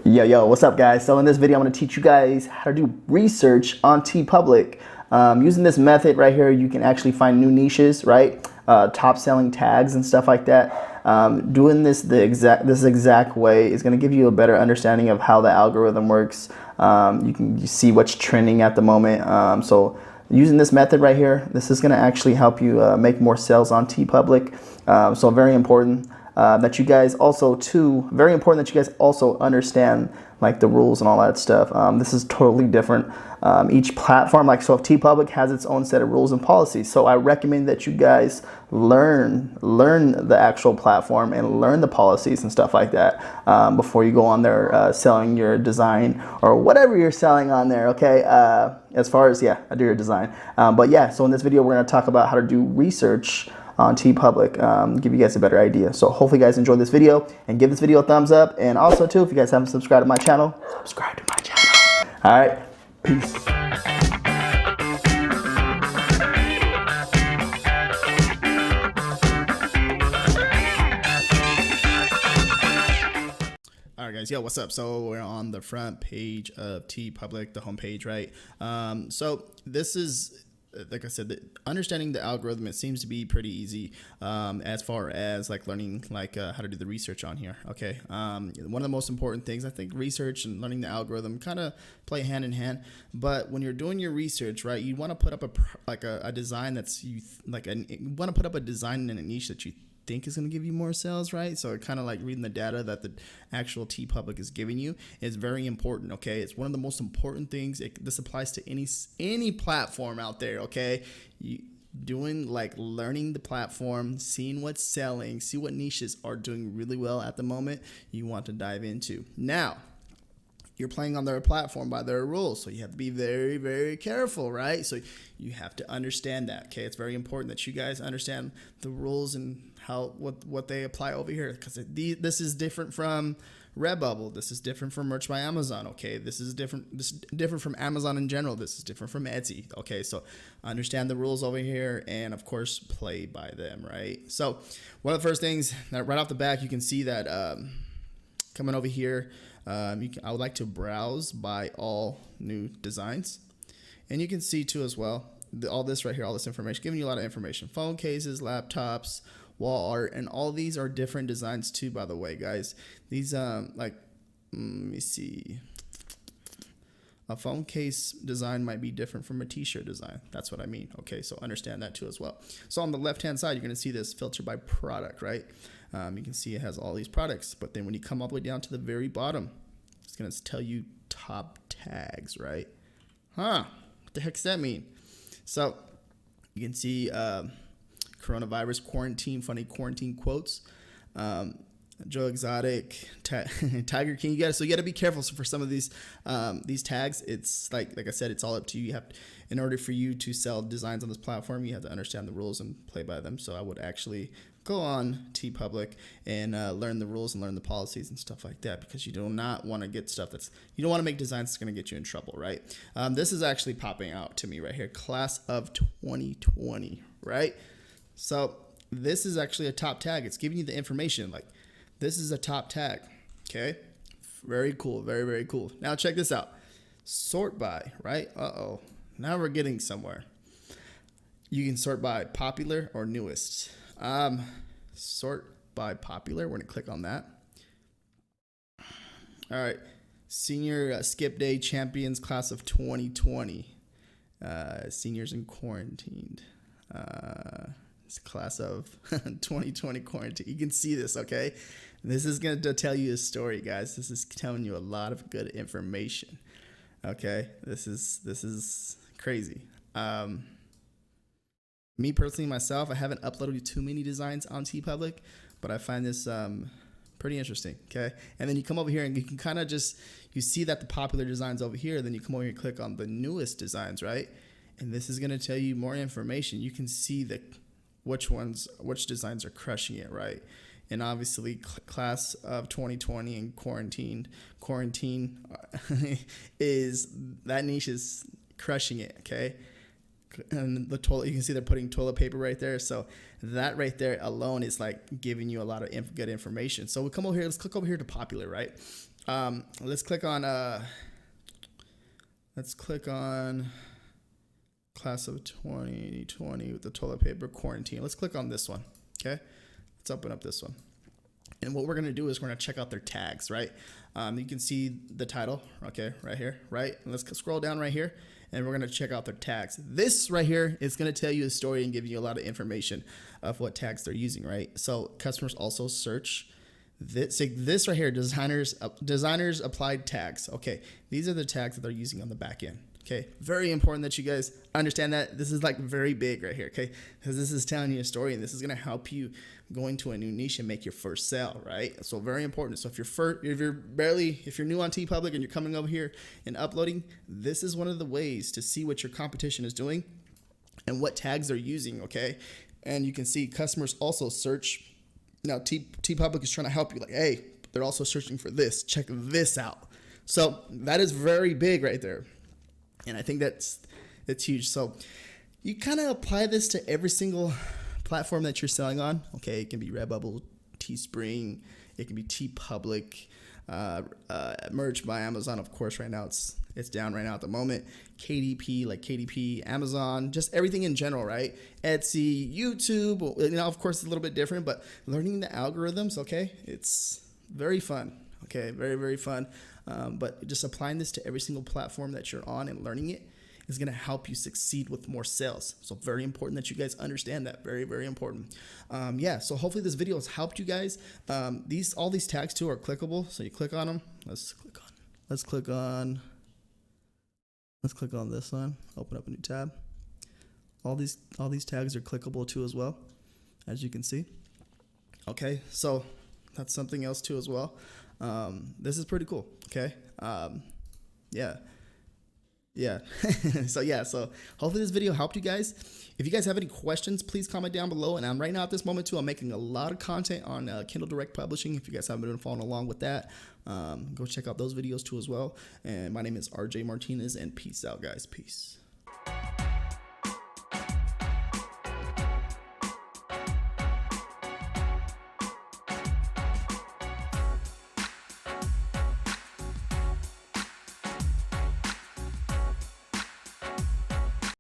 Yo, what's up guys? So in this video, I'm gonna teach you guys how to do research on TeePublic. Using this method right here, you can actually find new niches, right? Top selling tags and stuff like that. Doing this this exact way is gonna give you a better understanding of how the algorithm works. You can see what's trending at the moment. So using this method right here, this is gonna actually help you make more sales on TeePublic. So very important. That you guys also very important that you guys also understand like the rules and all that stuff. This is totally different. Each platform, so if TeePublic has its own set of rules and policies. So I recommend that you guys learn the actual platform and learn the policies and stuff like that before you go on there selling your design or whatever you're selling on there, okay? As far as, I do your design. But yeah, so in this video, we're gonna talk about how to do research on TeePublic, give you guys a better idea. So hopefully you guys enjoyed this video and give this video a thumbs up. And also too, if you guys haven't subscribed to my channel, subscribe to my channel. All right, peace. All right, guys, what's up? So we're on the front page of TeePublic, the homepage, right? So this is, like I said, understanding the algorithm, it seems to be pretty easy as far as learning how to do the research on here. Okay, one of the most important things, I think, research and learning the algorithm kind of play hand in hand. But when you're doing your research, right, you want to put up a design that's you want to put up a design in a niche that you think is going to give you more sales, right? So kind of like reading the data that the actual TeePublic is giving you is very important. Okay, it's one of the most important things. This applies to any platform out there. Okay, learning the platform, seeing what's selling, see what niches are doing really well at the moment. You want to dive into now. You're playing on their platform by their rules, so you have to be very, very careful, right? So you have to understand that. Okay, it's very important that you guys understand the rules and what they apply over here, because this is different from Redbubble. This is different from Merch by Amazon. Okay, this is different from Amazon in general. This is different from Etsy. Okay, so understand the rules over here, and of course play by them, right? So one of the first things that right off the bat you can see that coming over here. I would like to browse by all new designs, and you can see too as well all this right here, all this information, giving you a lot of information: phone cases, laptops, wall art, and all these are different designs too, by the way, guys. These let me see, a phone case design might be different from a t-shirt design. That's what I mean. Okay, so understand that too as well. So on the left hand side, you're going to see this filter by product, right? You can see it has all these products, but then when you come all the way down to the very bottom, it's going to tell you top tags, right? What the heck does that mean? So you can see coronavirus, quarantine, funny quarantine quotes, Joe Exotic, Tiger King. You got to be careful. So for some of these tags, it's like I said, it's all up to you. You have in order for you to sell designs on this platform, you have to understand the rules and play by them. So I would actually go on TeePublic and learn the rules and learn the policies and stuff like that, because you do not want to get stuff you don't want to make designs that's going to get you in trouble, right? This is actually popping out to me right here, class of 2020, right? So this is actually a top tag. It's giving you the information. This is a top tag. Okay, very cool, very, very cool. Now check this out. Sort by, right? Now we're getting somewhere. You can sort by popular or newest. Sort by popular. We're gonna click on that. All right, senior skip day champions class of 2020. Seniors in quarantined. It's class of 2020 quarantine. You can see this, okay? This is going to tell you a story, guys. This is telling you a lot of good information. Okay? This is crazy. Me personally, myself, I haven't uploaded too many designs on TeePublic, but I find this pretty interesting, okay? And then you come over here and you can kind of you see that the popular designs over here, then you come over here and click on the newest designs, right? And this is going to tell you more information. You can see which designs are crushing it, right? And obviously class of 2020 and quarantine is that niche is crushing it, okay? and the toilet, you can see they're putting toilet paper right there. So that right there alone is like giving you a lot of good information. So we come over here, let's click over here to popular, right? Let's click on class of 2020 with the toilet paper quarantine. Let's click on this one. Okay, let's open up this one. And what we're going to do is we're going to check out their tags, right? You can see the title, okay, right here, right? And let's scroll down right here, and we're going to check out their tags. This right here is going to tell you a story and give you a lot of information of what tags they're using, right? So customers also search this right here, designers applied tags. Okay, these are the tags that they're using on the back end. Okay, very important that you guys understand that. This is like very big right here, okay? Because this is telling you a story, and this is gonna help you go into a new niche and make your first sale, right? So very important. So if you're new on TeePublic and you're coming over here and uploading, this is one of the ways to see what your competition is doing and what tags they're using, okay? And you can see customers also search. Now TeePublic is trying to help you, like, hey, they're also searching for this. Check this out. So that is very big right there. And I think that's huge. So you kind of apply this to every single platform that you're selling on. Okay, it can be Redbubble, Teespring, it can be TeePublic, Merch by Amazon. Of course, right now it's down right now at the moment. KDP, Amazon, just everything in general, right? Etsy, YouTube. Of course, it's a little bit different, but learning the algorithms, okay, it's very fun. Okay, very, very fun. But just applying this to every single platform that you're on and learning it is going to help you succeed with more sales. So very important that you guys understand that. Very, very important. Yeah, so hopefully this video has helped you guys. All these tags too are clickable. So you click on them. Let's click on this one. Open up a new tab. All these tags are clickable too as well, as you can see. Okay, so that's something else too as well. This is pretty cool. Okay. Yeah. So hopefully this video helped you guys. If you guys have any questions, please comment down below. And I'm right now at this moment too, I'm making a lot of content on Kindle Direct Publishing. If you guys haven't been following along with that, go check out those videos too as well. And my name is RJ Martinez, and peace out, guys. Peace.